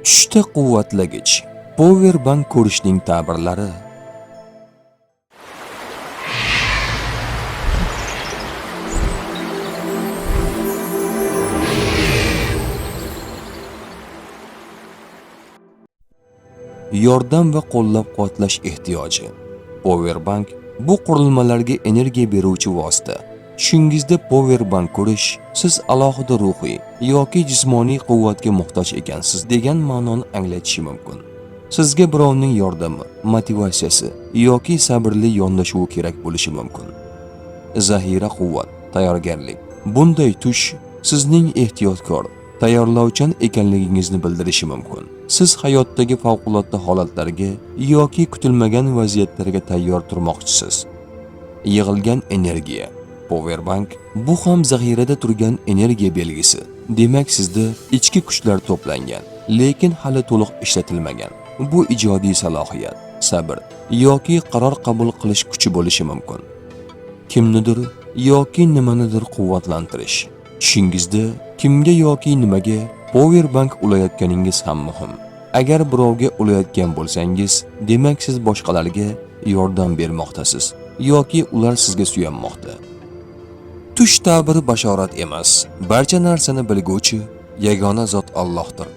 Tushda quvvatlagich. Power bank ko'rishning ta'birlari. Yordam va qo'llab-quvvatlash ehtiyoji. Power bank bu qurilmalarga energiya beruvchi vosita. Tushingizda power bank ko'rish siz alohida ruhiy yoki jismoniy quvvatga muhtoj ekansiz degan ma'noni anglatishi mumkin. Sizga birovning yordami, motivatsiyasi yoki sabrli yondashuvi kerak bo'lishi mumkin. Zahira quvvat, tayyorgarlik. Bunday tush sizning ehtiyotkor, tayyorlovchan ekanligingizni bildirishi mumkin. Siz hayotdagi favqulodda holatlarga yoki kutilmagan vaziyatlarga tayyor turmoqchisiz. Yig'ilgan energiya. Powerbank bu ham zaxirada turgan energiya belgisi. Demak, sizda ichki kuchlar to'plangan, lekin hali to'liq ishlatilmagan. Bu ijodiy salohiyat, sabr yoki qaror qabul qilish kuchi bo'lishi mumkin. Kimnidir yoki nimanidir quvvatlantirish. Tushingizda kimga yoki nimaga powerbank ulayotganingiz ham muhim. Agar birovga ulayotgan bo'lsangiz, demak siz boshqalarga yordam bermoqdasiz yoki ular sizga suyanmoqda. Tush ta'biri bashorat emas, barcha narsani bilguvchi yagona zot Allohdir.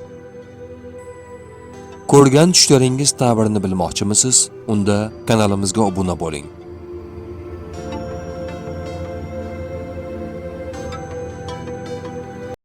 Ko'rgan tushlaringiz ta'birini bilmoqchimisiz? Unda kanalimizga obuna bo'ling.